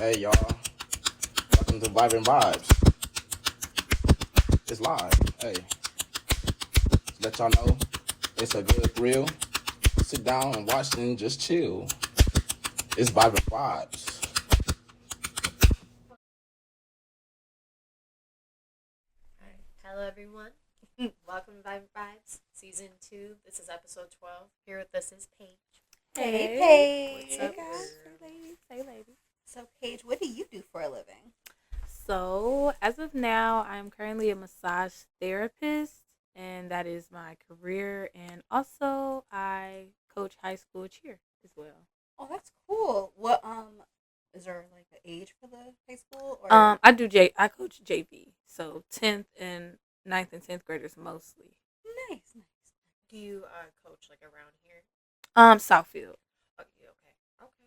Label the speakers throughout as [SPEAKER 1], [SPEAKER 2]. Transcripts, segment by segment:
[SPEAKER 1] Hey y'all, welcome to Vibe and Vibes. It's live. Hey, let y'all know it's a good reel. Sit down and watch and just chill. It's Vibe and Vibes.
[SPEAKER 2] All right. Hello, everyone. Welcome to Vibe Vibes, Season 2. This is Episode 12. Here with us is Paige.
[SPEAKER 3] Hey,
[SPEAKER 2] What's
[SPEAKER 3] Paige.
[SPEAKER 2] up,
[SPEAKER 3] Hey,
[SPEAKER 2] girl?
[SPEAKER 3] ladies. Hey, ladies.
[SPEAKER 4] So, Paige, what do you do for a living?
[SPEAKER 3] So, as of now, I'm currently a massage therapist, and that is my career. And also, I coach high school cheer as well.
[SPEAKER 4] Oh, that's cool. What is there like an age for the high school or
[SPEAKER 3] I coach JV, so 10th and 9th and 10th graders mostly.
[SPEAKER 4] nice.
[SPEAKER 2] Do you coach like around here?
[SPEAKER 3] Southfield.
[SPEAKER 2] Oh, yeah, okay. Okay.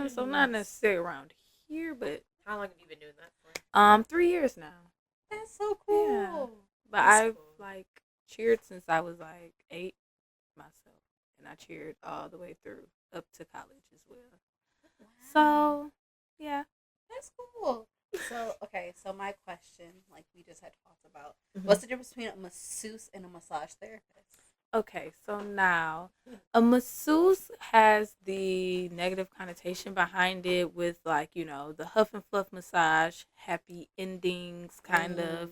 [SPEAKER 3] So not necessarily around here, but
[SPEAKER 2] How long have you been doing that for?
[SPEAKER 3] 3 years now.
[SPEAKER 4] That's so cool.
[SPEAKER 3] Yeah. But
[SPEAKER 2] That's
[SPEAKER 3] I've
[SPEAKER 2] cool.
[SPEAKER 3] like cheered since I was like 8 myself, and I cheered all the way through up to college as well.
[SPEAKER 4] Wow.
[SPEAKER 3] So, yeah.
[SPEAKER 4] That's cool. So, okay, so my question, like we just had talked about,
[SPEAKER 3] Mhm.
[SPEAKER 4] what's the difference between a masseuse and a massage therapist?
[SPEAKER 3] Okay, so now a masseuse has the negative connotation behind it with like, the huff and fluff massage, happy endings kind of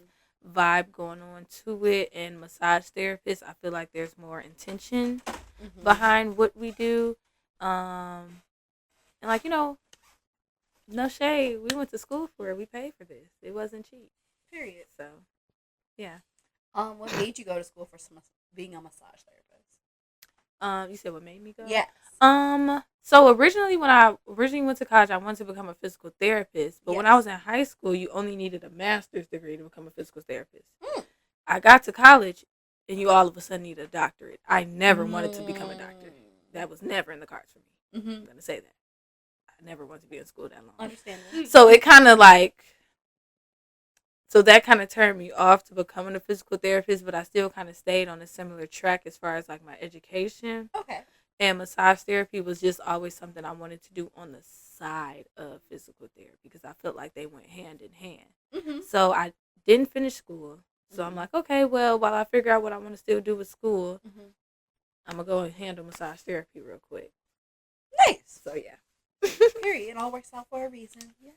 [SPEAKER 3] vibe going on to it, and massage therapist, I feel like there's more intention
[SPEAKER 4] Mm-hmm.
[SPEAKER 3] behind what we do. And like, no shade. We went to school for it. We paid for this. It wasn't cheap.
[SPEAKER 4] Period.
[SPEAKER 3] So, yeah.
[SPEAKER 4] What made you go to school for being a massage therapist?
[SPEAKER 3] You said what made me go?
[SPEAKER 4] Yes.
[SPEAKER 3] So originally when I originally went to college, I wanted to become a physical therapist. But when I
[SPEAKER 4] Yes.
[SPEAKER 3] was in high school, you only needed a master's degree to become a physical therapist.
[SPEAKER 4] Mm.
[SPEAKER 3] I got to college and you all of a sudden need a doctorate. I never wanted to become a doctor. That was never in the cards for me.
[SPEAKER 4] Mm-hmm.
[SPEAKER 3] I'm gonna say that. I never wanted to be in school that long.
[SPEAKER 4] Understandable.
[SPEAKER 3] So it kind of like, so that kind of turned me off to becoming a physical therapist, but I still kind of stayed on a similar track as far as like my education.
[SPEAKER 4] Okay.
[SPEAKER 3] And massage therapy was just always something I wanted to do on the side of physical therapy because I felt like they went hand in hand.
[SPEAKER 4] Mm-hmm.
[SPEAKER 3] So I didn't finish school. So I'm like, okay, well, while I figure out what I want to still do with school,
[SPEAKER 4] Mm-hmm.
[SPEAKER 3] I'm going to go and handle massage therapy real quick.
[SPEAKER 4] Nice.
[SPEAKER 3] So yeah.
[SPEAKER 4] Period. It all works out for a reason.
[SPEAKER 3] Yes,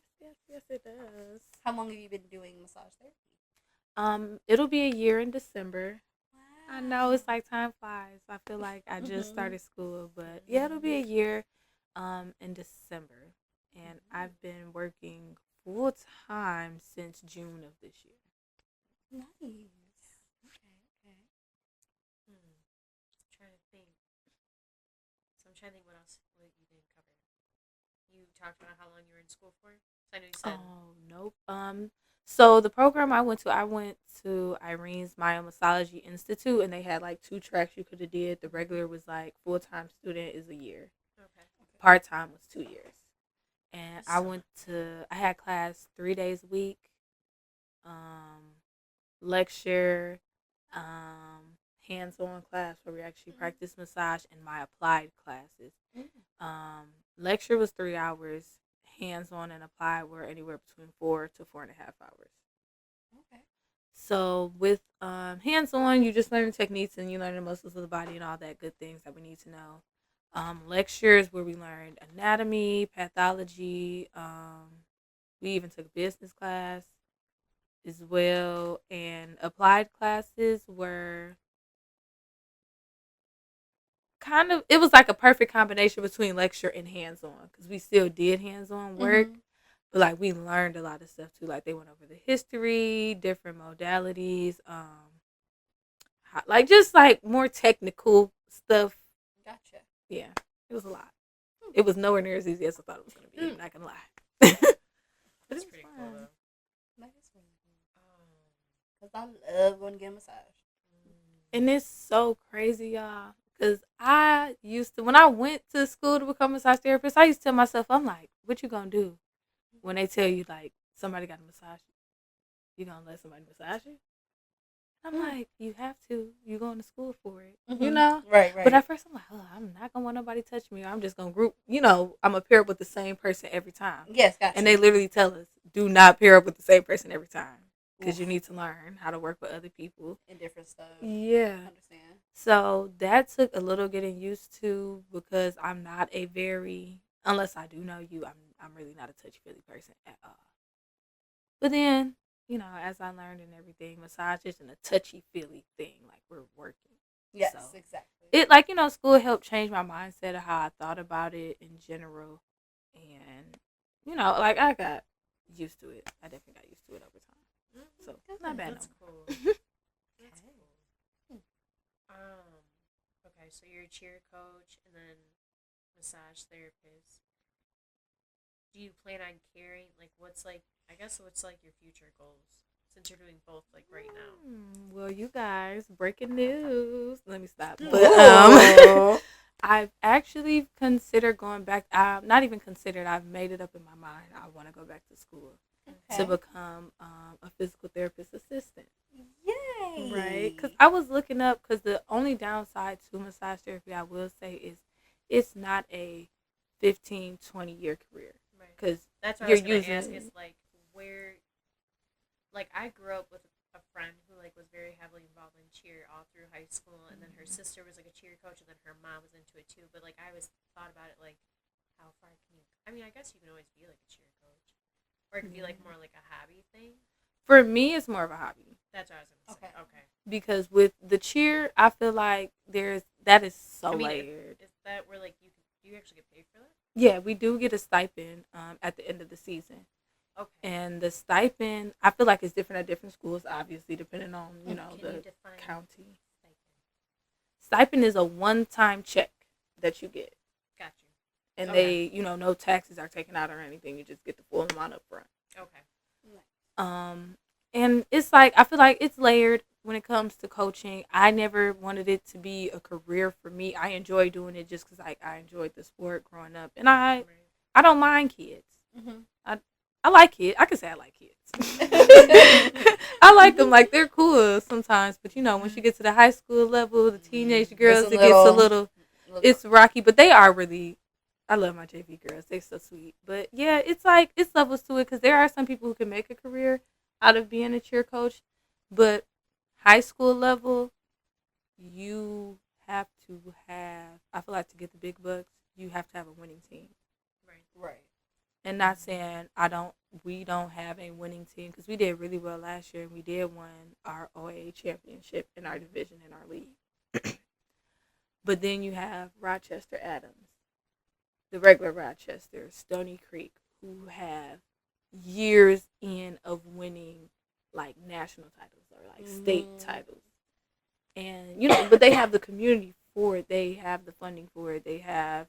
[SPEAKER 3] it does.
[SPEAKER 4] How long have you been doing massage therapy?
[SPEAKER 3] It'll be a year in December.
[SPEAKER 4] Wow.
[SPEAKER 3] I know it's like time flies. I feel like I just started school, but yeah, it'll be a year in December. And I've been working full time since June of this year.
[SPEAKER 4] Nice. Okay.
[SPEAKER 2] I'm trying to think. So I'm trying to think what else what you didn't cover. You talked about how long you were in school for? So I know you said.
[SPEAKER 3] Oh, nope. So the program I went to Irene's Myomassology Institute, and they had like two tracks you could have did. The regular was like full time student is a year.
[SPEAKER 2] Okay.
[SPEAKER 3] Part time was 2 years. And
[SPEAKER 2] So-
[SPEAKER 3] I had class 3 days a week, lecture, hands on class where we actually practice massage, and my applied classes. Lecture was 3 hours, hands on and applied were anywhere between 4 to 4.5 hours.
[SPEAKER 4] Okay.
[SPEAKER 3] So with hands on, you just learn the techniques and you learn the muscles of the body and all that good things that we need to know. Lectures where we learned anatomy, pathology. We even took business class as well, and applied classes were kind of, it was like a perfect combination between lecture and hands on because we still did hands on work.
[SPEAKER 4] Mhm.
[SPEAKER 3] But like we learned a lot of stuff too. Like they went over the history, different modalities, like just like more technical stuff.
[SPEAKER 4] Gotcha.
[SPEAKER 3] Yeah, it was a lot. It was nowhere near as easy as I thought it was gonna be. I'm not gonna lie. But
[SPEAKER 2] That's
[SPEAKER 3] it was
[SPEAKER 2] pretty
[SPEAKER 3] fun.
[SPEAKER 2] cool though.
[SPEAKER 4] That is really cool. Cause I love going to get a massage.
[SPEAKER 3] And it's so crazy, y'all. Cause I used to, when I went to school to become a massage therapist, I used to tell myself, I'm like, what you gonna do when they tell you like somebody got to massage you? You gonna let somebody massage you? I'm like, you have to. You're going to school for it. You
[SPEAKER 4] Mhm.
[SPEAKER 3] know?
[SPEAKER 4] Right.
[SPEAKER 3] But at first, I'm like, oh, I'm not going to want nobody to touch me. Or I'm just going to group. I'm going to pair up with the same person every time.
[SPEAKER 4] Yes, gotcha.
[SPEAKER 3] And they literally tell us, do not pair up with the same person every time. Because you
[SPEAKER 4] Oof.
[SPEAKER 3] need to learn how to work with other people.
[SPEAKER 4] And different stuff.
[SPEAKER 3] Yeah.
[SPEAKER 4] Understand.
[SPEAKER 3] So that took a little getting used to because I'm not unless I do know you, I'm really not a touchy-feely person at all. But then, as I learned and everything, massage isn't a touchy-feely thing. Like, we're working.
[SPEAKER 4] Yes,
[SPEAKER 3] So,
[SPEAKER 4] exactly.
[SPEAKER 3] school helped change my mindset of how I thought about it in general. And, I got used to it. I definitely got used to it over time. So, not bad.
[SPEAKER 2] That's
[SPEAKER 3] no more.
[SPEAKER 2] cool. That's cool. Okay, so you're a cheer coach and then massage therapist. Do you plan on carrying what's your future goals since you're doing both right now?
[SPEAKER 3] Well, you guys, breaking news. Let me stop. But
[SPEAKER 4] Whoa.
[SPEAKER 3] I've actually considered going back. Not even considered. I've made it up in my mind. I want to go back to school to become a physical therapist assistant.
[SPEAKER 4] Yay!
[SPEAKER 3] Right? Because I was looking up. Because the only downside to massage therapy, I will say, is it's not a 15, 20-year career.
[SPEAKER 2] Right.
[SPEAKER 3] Because
[SPEAKER 2] that's what
[SPEAKER 3] you're
[SPEAKER 2] I was going to ask.
[SPEAKER 3] using.
[SPEAKER 2] Is where. I grew up with a friend who was very heavily involved in cheer all through high school, and then her sister was a cheer coach, and then her mom was into it too. But I always thought about it how far can you? I mean, I guess you can always be a cheer coach, or it could be more like a hobby thing.
[SPEAKER 3] For me, it's more of a hobby.
[SPEAKER 2] That's what I was gonna say. Okay.
[SPEAKER 3] Because with the cheer, I feel like that is so layered.
[SPEAKER 2] Is that where do you actually get paid for that?
[SPEAKER 3] Yeah, we do get a stipend at the end of the season.
[SPEAKER 2] Okay.
[SPEAKER 3] And the stipend, I feel like it's different at different schools, obviously, depending on,
[SPEAKER 2] Can
[SPEAKER 3] the
[SPEAKER 2] you define
[SPEAKER 3] county. Stipend is a one-time check that you get.
[SPEAKER 2] Got you.
[SPEAKER 3] And
[SPEAKER 2] Okay.
[SPEAKER 3] they, no taxes are taken out or anything. You just get the full amount up front.
[SPEAKER 2] Okay.
[SPEAKER 3] And it's I feel like it's layered when it comes to coaching. I never wanted it to be a career for me. I enjoy doing it just because I enjoyed the sport growing up. And I don't mind kids.
[SPEAKER 4] Mm-hmm.
[SPEAKER 3] I like kids. I can say I like kids. I like them. They're cool sometimes. But, once you get to the high school level, the teenage girls, it gets a little, it's rocky. But they are really, I love my JV girls. They're so sweet. But, yeah, it's it's levels to it because there are some people who can make a career out of being a cheer coach. But high school level, you have to have, I feel like to get the big bucks, you have to have a winning team.
[SPEAKER 4] Right.
[SPEAKER 3] And not saying we don't have a winning team because we did really well last year and we did win our OAA championship in our division in our league. But then you have Rochester Adams, the regular Rochester, Stony Creek, who have years in of winning national titles or state titles. And but they have the community for it. They have the funding for it. They have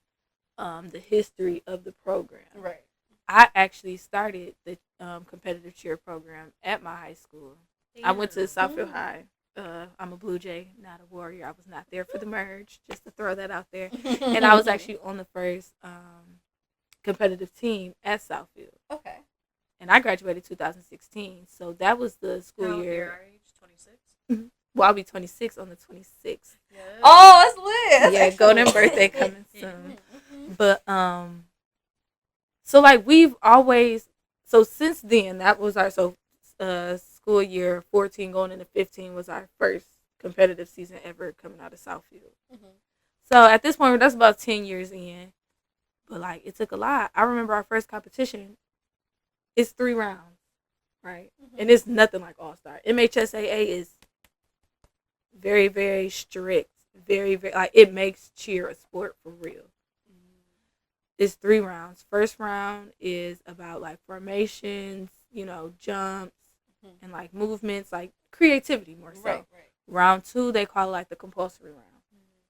[SPEAKER 3] the history of the program.
[SPEAKER 4] Right.
[SPEAKER 3] I actually started the competitive cheer program at my high school. I went to Southfield High. I'm a Blue Jay, not a Warrior. I was not there for the merge, just to throw that out there. And I was actually on the first competitive team at Southfield.
[SPEAKER 4] Okay.
[SPEAKER 3] And I graduated 2016, so that was the school year.
[SPEAKER 2] You're our age, 26?
[SPEAKER 3] Mm-hmm. Well, I'll be 26 on the 26th.
[SPEAKER 2] Yeah.
[SPEAKER 4] Oh, that's lit.
[SPEAKER 3] Yeah, golden birthday coming soon. But so we've always, so since then that was our school year 14 going into 15 was our first competitive season ever coming out of Southfield.
[SPEAKER 4] Mm-hmm.
[SPEAKER 3] So at this point that's about 10 years in, but it took a lot. I remember our first competition. It's 3 rounds, right? Mm-hmm. And it's nothing like All Star. MHSAA is very, very strict. Very, very it makes cheer a sport for real. It's 3 rounds. First round is about formations, jumps, and movements, creativity more so.
[SPEAKER 4] Right.
[SPEAKER 3] Round 2, they call it the compulsory round.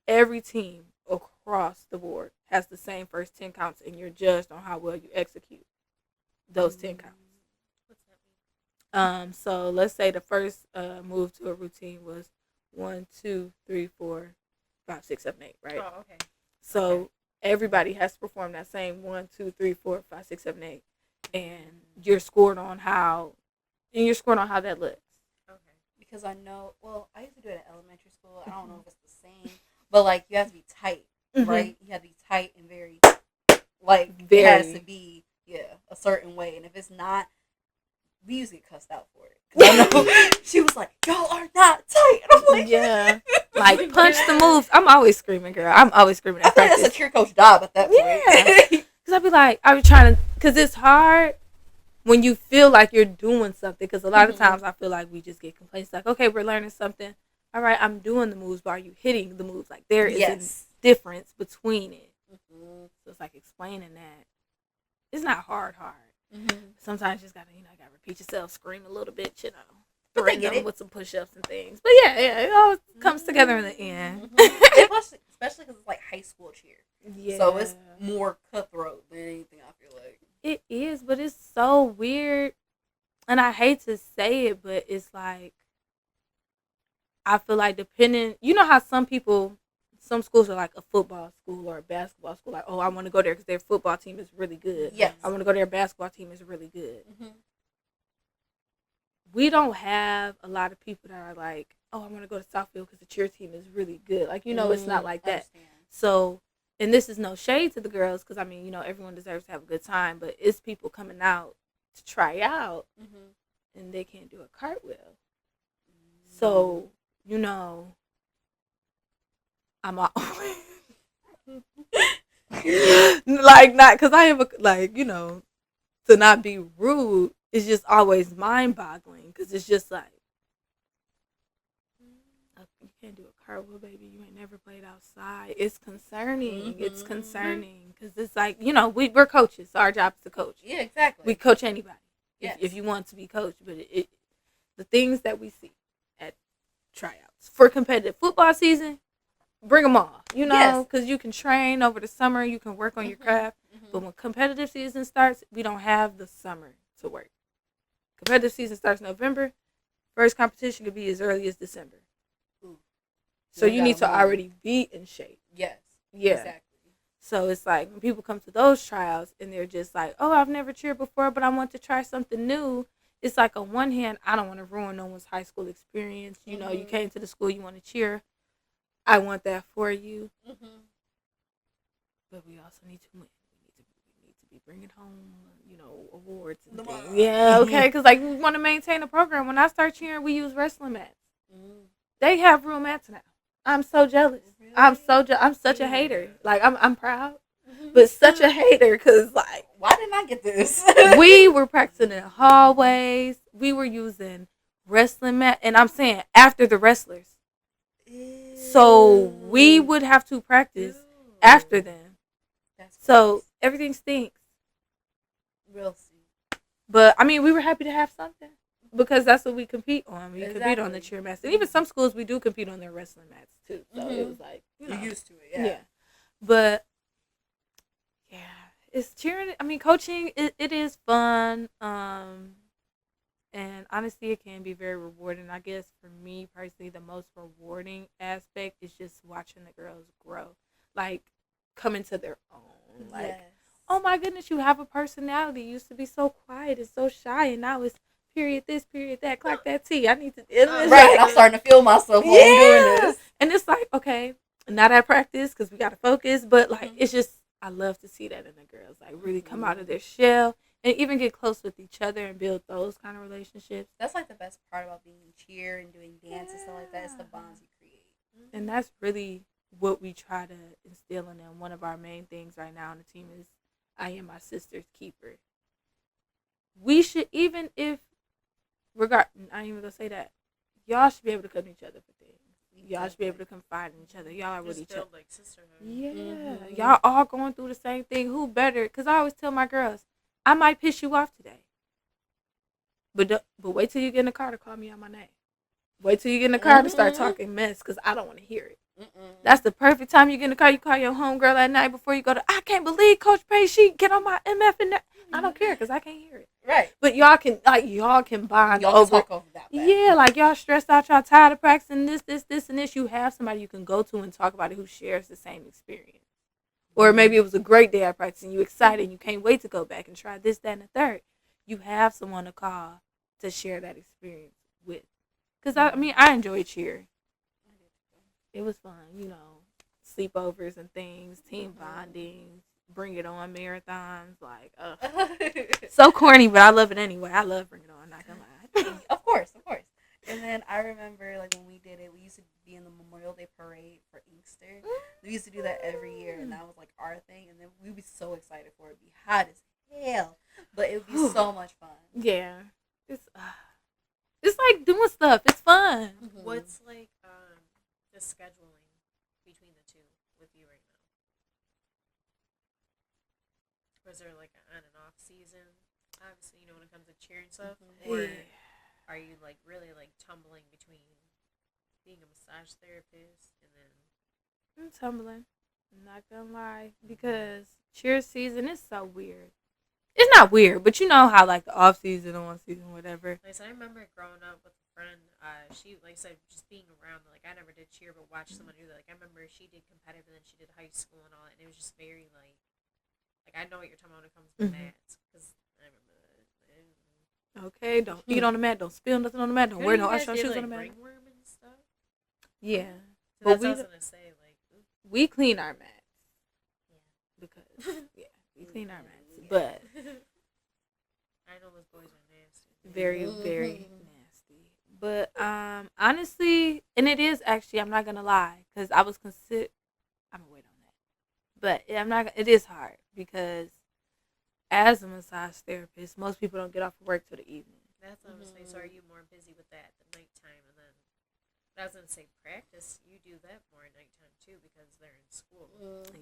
[SPEAKER 3] Every team across the board has the same first 10 counts, and you're judged on how well you execute those 10 counts.
[SPEAKER 2] What's that mean?
[SPEAKER 3] So let's say the first move to a routine was 1, 2, 3, 4, 5, 6, 7, 8, right?
[SPEAKER 2] Oh, okay.
[SPEAKER 3] So everybody has to perform that same 1, 2, 3, 4, 5, 6, 7, 8, and you're scored on how that looks.
[SPEAKER 2] Okay.
[SPEAKER 4] because I know. Well, I used to do it at elementary school. I don't know if it's the same, but like you have to be tight,
[SPEAKER 3] Mhm.
[SPEAKER 4] right? You have to be tight and very like it
[SPEAKER 3] Very.
[SPEAKER 4] has to be a certain way, and if it's not, we usually get cussed out for it. 'Cause I know she was like, "Y'all are not tight," and I'm like,
[SPEAKER 3] Yeah. Like punch the moves. I'm always screaming, girl. I'm always screaming
[SPEAKER 4] I
[SPEAKER 3] at
[SPEAKER 4] think that's a
[SPEAKER 3] practice.
[SPEAKER 4] cheer coach job at that point.
[SPEAKER 3] Yeah. Cause I be like, I be trying to, cause it's hard when you feel like you're doing something. Cause a lot of times I feel like we just get complaints like, okay, we're learning something. All right, I'm doing the moves, but are you hitting the moves? Like there is
[SPEAKER 4] Yes.
[SPEAKER 3] a difference between it.
[SPEAKER 4] Mhm.
[SPEAKER 3] So it's like explaining that. It's not hard. Sometimes you just gotta, gotta repeat yourself, scream a little bit,
[SPEAKER 4] But they
[SPEAKER 3] threaten
[SPEAKER 4] get
[SPEAKER 3] them
[SPEAKER 4] it.
[SPEAKER 3] with some push-ups and things. But yeah, it all comes together in the end.
[SPEAKER 4] Especially because it's like high school cheer.
[SPEAKER 3] Yeah.
[SPEAKER 4] So it's more cutthroat than anything, I feel like.
[SPEAKER 3] It is, but it's so weird. And I hate to say it, but it's like, I feel like depending, how some schools are like a football school or a basketball school. Like, oh, I want to go there because their football team is really good.
[SPEAKER 4] Yes.
[SPEAKER 3] I want to go there, basketball team is really good.
[SPEAKER 4] Mm-hmm.
[SPEAKER 3] We don't have a lot of people that are like, oh, I want to go to Southfield because the cheer team is really good. Like, it's not like that.
[SPEAKER 4] Understand.
[SPEAKER 3] So, and this is no shade to the girls because, I mean, everyone deserves to have a good time, but it's people coming out to try out and they can't do a cartwheel. So, I'm always like, not because I am to not be rude, it's just always mind boggling because it's just like, you can't do a cartwheel, baby. You ain't never played outside. It's concerning. It's concerning because it's like, we're coaches. So our job is to coach.
[SPEAKER 4] Yeah, exactly.
[SPEAKER 3] We coach anybody
[SPEAKER 4] Yes.
[SPEAKER 3] if you want to be coached. But the things that we see at tryouts for competitive football season, bring them all.
[SPEAKER 4] Yes.
[SPEAKER 3] Because you can train over the summer. You can work on your craft. But when competitive season starts, we don't have the summer to work. Competitive season starts November. First competition could be as early as December.
[SPEAKER 4] Ooh.
[SPEAKER 3] So you need to already be in shape.
[SPEAKER 4] Yes.
[SPEAKER 3] Yeah.
[SPEAKER 4] Exactly.
[SPEAKER 3] So it's like when people come to those trials and they're just like, oh, I've never cheered before, but I want to try something new. It's like on one hand, I don't want to ruin no one's high school experience. You came to the school, you want to cheer. I want that for you. But we also need to win. We need to be bringing home, awards and things. Yeah, okay, because we want to maintain a program. When I start cheering, we use wrestling mats. They have real mats now. I'm so jealous.
[SPEAKER 4] Really?
[SPEAKER 3] I'm such a hater. I'm proud, but such a hater because
[SPEAKER 4] why didn't I get this?
[SPEAKER 3] we were practicing in hallways. We were using wrestling mat, and I'm saying after the wrestlers. So we would have to practice after them. So everything stinks.
[SPEAKER 4] Real stink.
[SPEAKER 3] But I mean, we were happy to have something because that's what we compete on. We compete on the cheer mats, and even some schools we do compete on their wrestling mats too. So it was like
[SPEAKER 4] you're used to it, yeah.
[SPEAKER 3] But yeah, it's cheering. I mean, coaching it is fun. And honestly, it can be very rewarding. I guess for me personally, the most rewarding aspect is just watching the girls grow, come into their own. Oh my goodness, you have a personality. You used to be so quiet and so shy, and now it's period this, period that, clock that T. I need to.
[SPEAKER 4] Right, I'm starting to feel myself while I'm doing this.
[SPEAKER 3] And it's like, okay, not at practice because we got to focus, but it's just, I love to see that in the girls, really come out of their shell. And even get close with each other and build those kind of relationships.
[SPEAKER 4] That's the best part about being in cheer and doing dance and stuff like that. It's the bonds you create.
[SPEAKER 3] And that's really what we try to instill in them. One of our main things right now on the team is I am my sister's keeper. We should, even if, I ain't even going to say that. Y'all should be able to come to each other for things. Y'all should be able to confide in each other. Y'all are with each other.
[SPEAKER 2] Like sisterhood.
[SPEAKER 3] Yeah. Y'all all going through the same thing. Who better? Because I always tell my girls, I might piss you off today. But wait till you get in the car to call me out my name. Wait till you get in the car to start talking mess because I don't want to hear it. That's the perfect time you get in the car. You call your homegirl at night before you go to, I can't believe Coach Page, she get on my MF and that. I don't care because I can't hear it.
[SPEAKER 4] Right.
[SPEAKER 3] But y'all can bond
[SPEAKER 4] y'all
[SPEAKER 3] over.
[SPEAKER 4] Talk over that.
[SPEAKER 3] Yeah, y'all stressed out, y'all tired of practicing this, and this. You have somebody you can go to and talk about it who shares the same experience. Or maybe it was a great day at practice and you excited and you can't wait to go back and try this, that, and the third. You have someone to call to share that experience with. Because, I mean, I enjoy cheer. It was fun, you know, sleepovers and things, team bonding, bring it on marathons. Like, so corny, but I love it anyway. I love Bring It On, not gonna lie.
[SPEAKER 4] Of course. And then I remember, like, when we did it, we used to be in the Memorial Day Parade for Inkster. We used to do that every year, and that was, like, our thing. And then we'd be so excited for it. It'd be hot as hell, but it would be so much fun.
[SPEAKER 3] Yeah. It's like doing stuff. It's fun.
[SPEAKER 2] What's like the scheduling between the two with you right now? Was there like an on and off season? Obviously, you know, when it comes to cheer and stuff, or are you like really like tumbling between being a massage therapist and then?
[SPEAKER 3] I'm tumbling. I'm not gonna lie, because cheer season is so weird. It's not weird, but you know how like the off season, on season, whatever.
[SPEAKER 2] Like I said, I remember growing up with a friend. She, like I said, just being around. Like I never did cheer, but watched someone do that. Like I remember she did competitive, and then she did high school and all that, and it was just very like I know what you're talking about when it comes to mats, because I remember that.
[SPEAKER 3] Okay, don't eat on the mat. Don't spill nothing on the mat. Don't wear no extra shoes on the mat.
[SPEAKER 2] Ringworm and stuff.
[SPEAKER 3] Yeah,
[SPEAKER 2] So that's what I was gonna say. Like
[SPEAKER 3] we clean our mats. Because we clean our mats, but
[SPEAKER 2] I know those boys are nasty.
[SPEAKER 3] very nasty. But honestly, and it is actually, I'm not gonna lie, because I'm gonna wait on that. But I'm not. It is hard because as a massage therapist, most people don't get off of work till the evening.
[SPEAKER 2] That's what I was saying. So are you more busy with that at the nighttime, and then? But I was gonna say practice. You do that more at nighttime too because they're in school.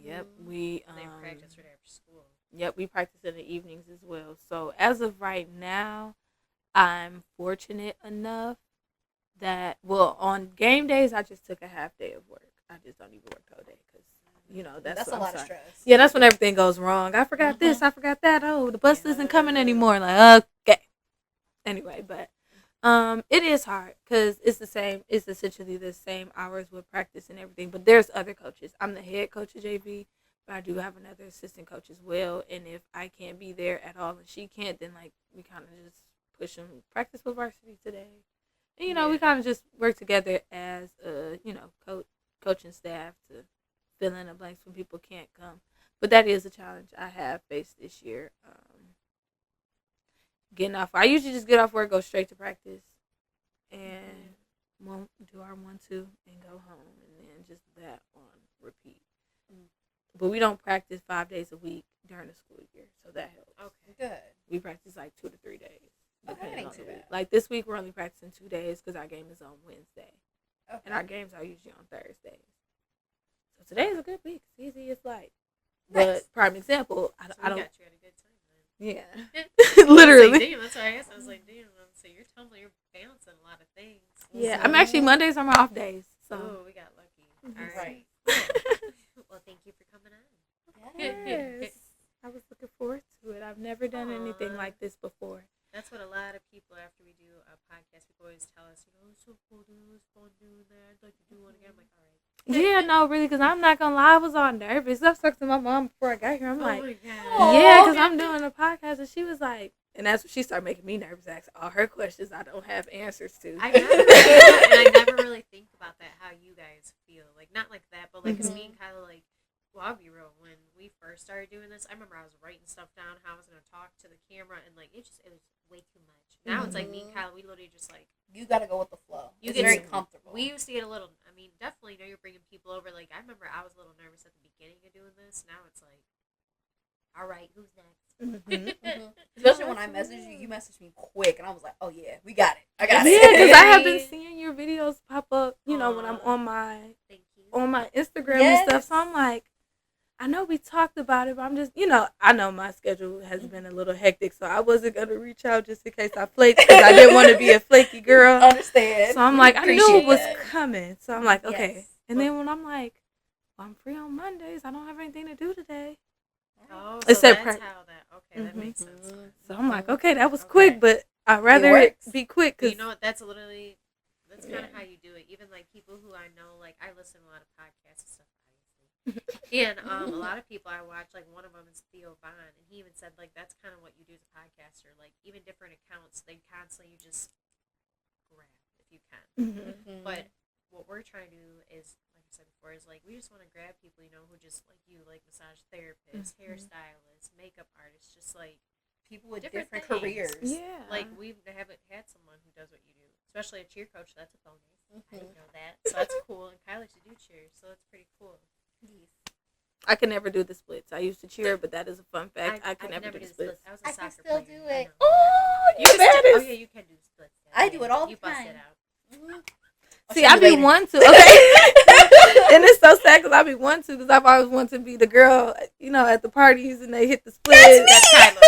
[SPEAKER 3] Yep, we
[SPEAKER 2] They practice right after school.
[SPEAKER 3] Yep, we practice in the evenings as well. So as of right now, I'm fortunate enough that, well, on game days, I just took a half day of work. I just don't even work all day because, you know, that's
[SPEAKER 4] a lot of stress.
[SPEAKER 3] Yeah, that's when everything goes wrong. I forgot this, I forgot that. Oh, the bus isn't coming anymore. Like, okay. Anyway, but it is hard because it's essentially the same hours with practice and everything. But there's other coaches. I'm the head coach of JV, but I do have another assistant coach as well. And if I can't be there at all and she can't, then like we kind of just push them practice with varsity today. And you know, we kind of just work together as coaching staff to fill in the blanks when people can't come. But that is a challenge I have faced this year. Getting off. I usually just get off work, go straight to practice, and do our 1-2 and go home, and then just that on repeat. But we don't practice 5 days a week during the school year, so that helps.
[SPEAKER 4] Okay, good.
[SPEAKER 3] We practice like 2 to 3 days.
[SPEAKER 4] Okay,
[SPEAKER 3] On the
[SPEAKER 4] too
[SPEAKER 3] week.
[SPEAKER 4] bad.
[SPEAKER 3] Like this week, we're only practicing 2 days because our game is on Wednesday,
[SPEAKER 4] Okay.
[SPEAKER 3] and our games are usually on Thursdays. So today is a good week. It's easy. It's light.
[SPEAKER 4] Nice.
[SPEAKER 3] But prime example, I don't.
[SPEAKER 2] got you at a good time then.
[SPEAKER 3] Yeah, literally.
[SPEAKER 2] Like, damn, that's what I asked. I was like, damn. So you're tumbling, you're balancing a lot of things.
[SPEAKER 3] Yeah,
[SPEAKER 2] So,
[SPEAKER 3] I'm actually Mondays are my off days. So
[SPEAKER 2] oh, we got lucky. All
[SPEAKER 4] Right.
[SPEAKER 2] right. Well, thank you for coming on.
[SPEAKER 3] yes, I was looking forward to it. I've never done anything like this before.
[SPEAKER 2] That's what a lot of people, after we do a podcast, people always tell us, you know, it's so cool doing this, fun doing that. I'd like to do one again. I'm like, all right.
[SPEAKER 3] Yeah, no, really, because I'm not gonna lie, I was all nervous. I was talking to my mom before I got here. I'm like,
[SPEAKER 2] my God.
[SPEAKER 3] yeah, because I'm doing a podcast, and she was like, and that's when she started making me nervous. Asking all her questions I don't have answers to.
[SPEAKER 2] I never really think about that, how you guys feel. Like, not like that, but like, because me and Kyla, like, well, I'll be real. When we first started doing this, I remember I was writing stuff down, how I was going to talk to the camera, and like, it was way too much. Now it's like me and Kyla, we literally just like,
[SPEAKER 4] You gotta go with the flow.
[SPEAKER 2] You
[SPEAKER 4] It's
[SPEAKER 2] get
[SPEAKER 4] very
[SPEAKER 2] to-
[SPEAKER 4] comfortable.
[SPEAKER 2] we used to get a little, I mean, definitely, you know, you're bringing people over. Like, I remember I was a little nervous at the beginning of doing this. Now it's like, all right, who's next?
[SPEAKER 4] Especially when I messaged you, you messaged me quick, and I was like, "Oh yeah, we got it. I got it."
[SPEAKER 3] Yeah, because I have been seeing your videos pop up, you know, when I'm on my
[SPEAKER 2] Thank you.
[SPEAKER 3] Instagram
[SPEAKER 4] Yes.
[SPEAKER 3] and stuff. So I'm like, I know we talked about it, but I'm just, you know, I know my schedule has been a little hectic, so I wasn't gonna reach out just in case I flaked because I didn't want to be a flaky girl.
[SPEAKER 4] Understand.
[SPEAKER 3] So I'm like, I knew it
[SPEAKER 4] Appreciate
[SPEAKER 3] was
[SPEAKER 4] that.
[SPEAKER 3] coming. So I'm like, okay.
[SPEAKER 4] Yes.
[SPEAKER 3] And then when I'm like, well, I'm free on Mondays, I don't have anything to do today.
[SPEAKER 2] Oh, so
[SPEAKER 3] Except
[SPEAKER 2] that's
[SPEAKER 3] pra-
[SPEAKER 2] how that, okay, that makes sense.
[SPEAKER 3] So I'm like, okay, that was
[SPEAKER 2] Okay.
[SPEAKER 3] quick, but I'd rather it
[SPEAKER 4] works.
[SPEAKER 3] be quick
[SPEAKER 2] But
[SPEAKER 3] because
[SPEAKER 2] you know what? That's literally, that's kind of
[SPEAKER 3] Yeah.
[SPEAKER 2] how you do it. Even like people who I know, like I listen to a lot of podcasts and stuff, obviously. And a lot of people I watch, like one of them is Theo Vaughn, and he even said like that's kind of what you do as a podcaster. Like even different accounts, they constantly you just grab, if if you can.
[SPEAKER 3] Mm-hmm.
[SPEAKER 2] But what we're trying to do is, like I said before, is like we just want to grab people, who just like you, like massage therapists, hairstylists, makeup artists, just like
[SPEAKER 4] people with
[SPEAKER 2] different
[SPEAKER 4] different
[SPEAKER 2] things.
[SPEAKER 4] careers.
[SPEAKER 3] Yeah.
[SPEAKER 2] like we haven't had someone who does what you do, especially a cheer coach. That's a bonus. I didn't know that, so that's cool. And Kyle likes to do cheers, so that's pretty cool.
[SPEAKER 4] Yes.
[SPEAKER 3] I can never do the splits. I used to cheer, but that is a fun fact. I can never do the splits.
[SPEAKER 2] I was a
[SPEAKER 4] I
[SPEAKER 2] soccer
[SPEAKER 4] can still
[SPEAKER 2] player.
[SPEAKER 4] do
[SPEAKER 2] I
[SPEAKER 4] it.
[SPEAKER 2] know.
[SPEAKER 3] Oh,
[SPEAKER 2] You can still, oh yeah, you can do splits.
[SPEAKER 4] I do it all the
[SPEAKER 2] You bust
[SPEAKER 4] time.
[SPEAKER 2] it out.
[SPEAKER 3] See, I be one to. Okay, and it's so sad because I be one to because I've always wanted to be the girl, at the parties and they hit the split.
[SPEAKER 2] That's Kyla.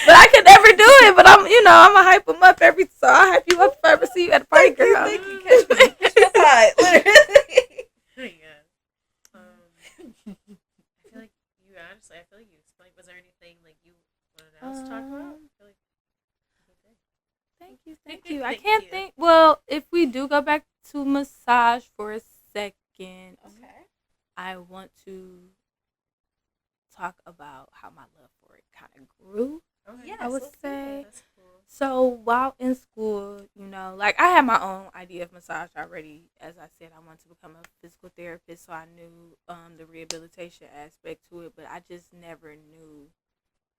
[SPEAKER 3] But I can never do it. But I'm gonna hype them up so I hype you up if I ever see you at a party, girl.
[SPEAKER 4] Thank you. Catch me. Literally.
[SPEAKER 2] Yeah. I feel like you explained. Was there anything like you wanted else to talk about? I feel like you did.
[SPEAKER 3] Thank you. I
[SPEAKER 2] Thank
[SPEAKER 3] can't
[SPEAKER 2] you.
[SPEAKER 3] think. Well, if we do go back to massage for a second,
[SPEAKER 4] Okay.
[SPEAKER 3] I want to talk about how my love for it kind of grew.
[SPEAKER 2] Okay.
[SPEAKER 4] Yes,
[SPEAKER 3] I would
[SPEAKER 4] let's do
[SPEAKER 3] say.
[SPEAKER 4] it.
[SPEAKER 2] That's cool.
[SPEAKER 3] So while in school, like I had my own idea of massage already. As I said, I wanted to become a physical therapist, so I knew the rehabilitation aspect to it, but I just never knew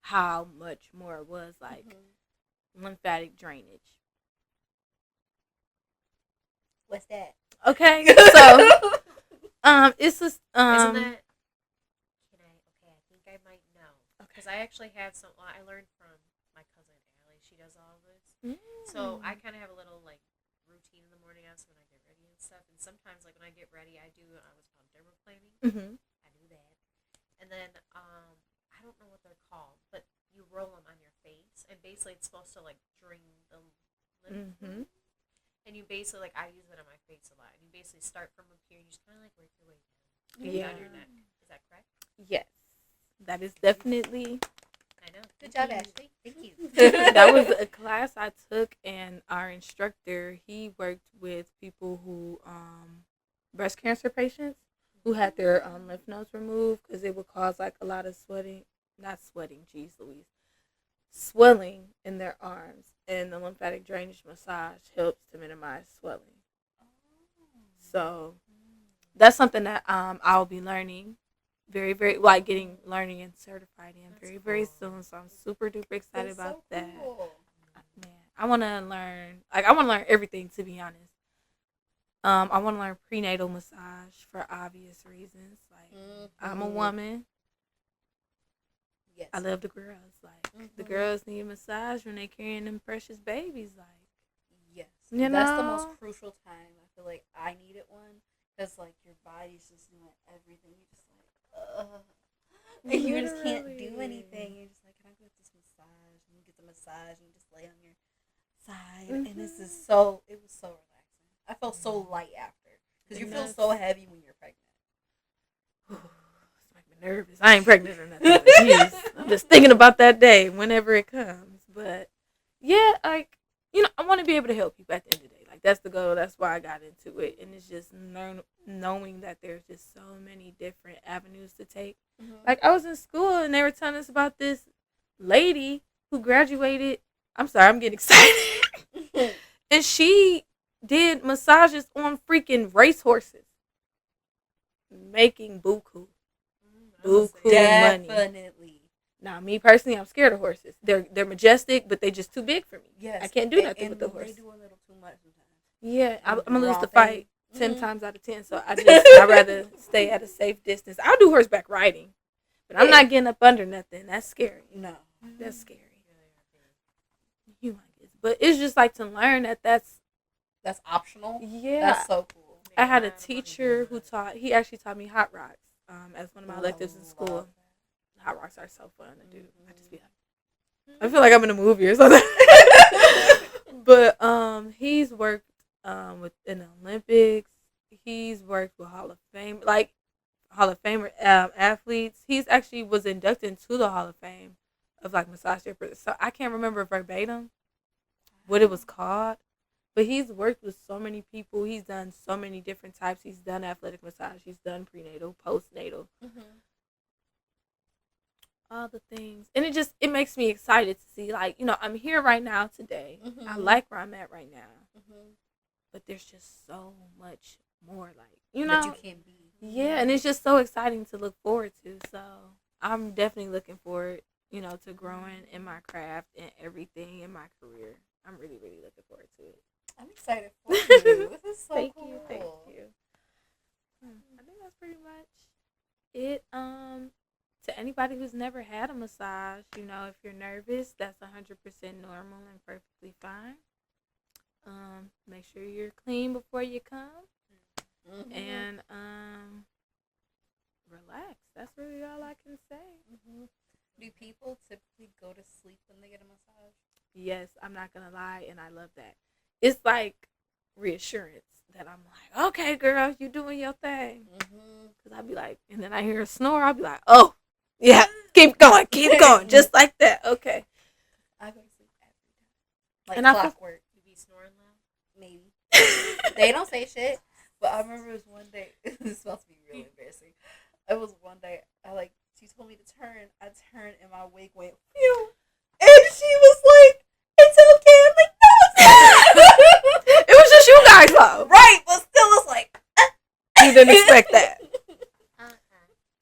[SPEAKER 3] how much more it was like lymphatic drainage.
[SPEAKER 4] What's that?
[SPEAKER 3] Okay, so it's just
[SPEAKER 2] Isn't that? I think I might know because I actually have some. Well, I learned from my cousin Allie. She does all of this, so I kind of have a little like routine in the morning. Also, when I get ready and stuff, and sometimes like when I get ready, I do what's called dermaplaning. I do that, and then I don't know what they're called, but you roll them on your face, and basically it's supposed to like drain the lymph. And you basically, like, I use it on my face a lot. And you basically start from up here and you just kind of like work your way down your neck. Is that correct?
[SPEAKER 3] Yes, that is definitely.
[SPEAKER 2] I know.
[SPEAKER 4] Good job, Ashley. Thank you.
[SPEAKER 3] That was a class I took, and our instructor, he worked with people who breast cancer patients who had their lymph nodes removed because it would cause like a lot of swelling in their arms, and the lymphatic drainage massage helps to minimize swelling. So that's something that I'll be learning very, very like learning and certified in very, very soon. So I'm super duper excited
[SPEAKER 4] That's
[SPEAKER 3] about
[SPEAKER 4] so
[SPEAKER 3] that.
[SPEAKER 4] cool.
[SPEAKER 3] Man, I want to learn everything, to be honest. I want to learn prenatal massage for obvious reasons. Like I'm a woman.
[SPEAKER 4] Yes.
[SPEAKER 3] I love the girls. Like the girls need a massage when they carrying them precious babies. Like
[SPEAKER 4] Yes.
[SPEAKER 3] You
[SPEAKER 4] That's the
[SPEAKER 3] know?
[SPEAKER 4] most crucial time. I feel like I needed one because like your body's just doing everything. You're just like, ugh. And you just can't do
[SPEAKER 3] Literally.
[SPEAKER 4] anything. You're just like, can I get this massage? And you get the massage and you just lay on your side. And this is it was so relaxing. I felt so light after because you feel so heavy when you're pregnant.
[SPEAKER 3] It's making me nervous. I ain't pregnant or nothing. But jeez, I'm just thinking about that day whenever it comes. But yeah, like I want to be able to help people at the end of the day. Like that's the goal. That's why I got into it, and it's just knowing that there's just so many different avenues to take. Like I was in school and they were telling us about this lady who graduated. I'm sorry, I'm getting excited. And she did massages on freaking racehorses, making buku money.
[SPEAKER 4] Definitely.
[SPEAKER 3] Now, me personally, I'm scared of horses. They're majestic, but they're just too big for me.
[SPEAKER 4] Yes.
[SPEAKER 3] I can't do nothing with the horse.
[SPEAKER 4] They do a little too much sometimes.
[SPEAKER 3] Yeah, I'm
[SPEAKER 4] Do
[SPEAKER 3] gonna lose the
[SPEAKER 4] wrong
[SPEAKER 3] fight
[SPEAKER 4] thing.
[SPEAKER 3] 10 times out of 10. So I'd rather stay at a safe distance. I'll do horseback riding, but I'm not getting up under nothing. That's scary.
[SPEAKER 4] No.
[SPEAKER 3] That's scary. You might get, but it's just like to learn that's
[SPEAKER 4] optional.
[SPEAKER 3] yeah.
[SPEAKER 4] That's so cool.
[SPEAKER 3] I had a teacher who he actually taught me hot rocks as one of my electives in school. Hot rocks are so fun to do. I just be like, I feel like I'm in a movie or something. But he's worked in the Olympics. He's worked with Hall of Famer athletes. He's actually was inducted into the Hall of Fame of like massage therapists. So I can't remember verbatim what it was called, but he's worked with so many people. He's done so many different types. He's done athletic massage. He's done prenatal, postnatal. all the things, and it makes me excited to see, like, I'm here right now today.
[SPEAKER 4] Mhm.
[SPEAKER 3] I like where I'm at right now,
[SPEAKER 4] Mhm.
[SPEAKER 3] but there's just so much more, like,
[SPEAKER 4] That you can't be.
[SPEAKER 3] yeah, and it's just so exciting to look forward to. So I'm definitely looking forward, to growing in my craft and everything in my career. I'm really, really looking forward to it.
[SPEAKER 4] I'm excited for you. This is so
[SPEAKER 3] Thank
[SPEAKER 4] cool.
[SPEAKER 3] you, thank you. I think that's pretty much it. To anybody who's never had a massage, if you're nervous, that's 100% normal and perfectly fine. Make sure you're clean before you come,
[SPEAKER 4] Mhm.
[SPEAKER 3] and relax. That's really all I can say.
[SPEAKER 4] Mhm. Do people typically go to sleep when they get a massage?
[SPEAKER 3] Yes, I'm not gonna lie, and I love that. It's like reassurance that I'm like, okay, girl, you doing your thing.
[SPEAKER 4] Mhm.
[SPEAKER 3] Cause I'll be like, and then I hear a snore, I'll be like, oh, yeah, keep going, just like that. Okay.
[SPEAKER 4] I go to sleep every time. Like
[SPEAKER 3] And I feel-
[SPEAKER 4] clockwork.
[SPEAKER 2] You be snoring loud?
[SPEAKER 4] Maybe. They don't say shit. But I remember it was one day. This is about to be really embarrassing. It was one day. She told me to turn. I turned and my wig went phew. And she was like, "It's okay." I'm like, "No, it's not."
[SPEAKER 3] It was just you guys, though.
[SPEAKER 4] Right, but still, it's like
[SPEAKER 3] You didn't expect that.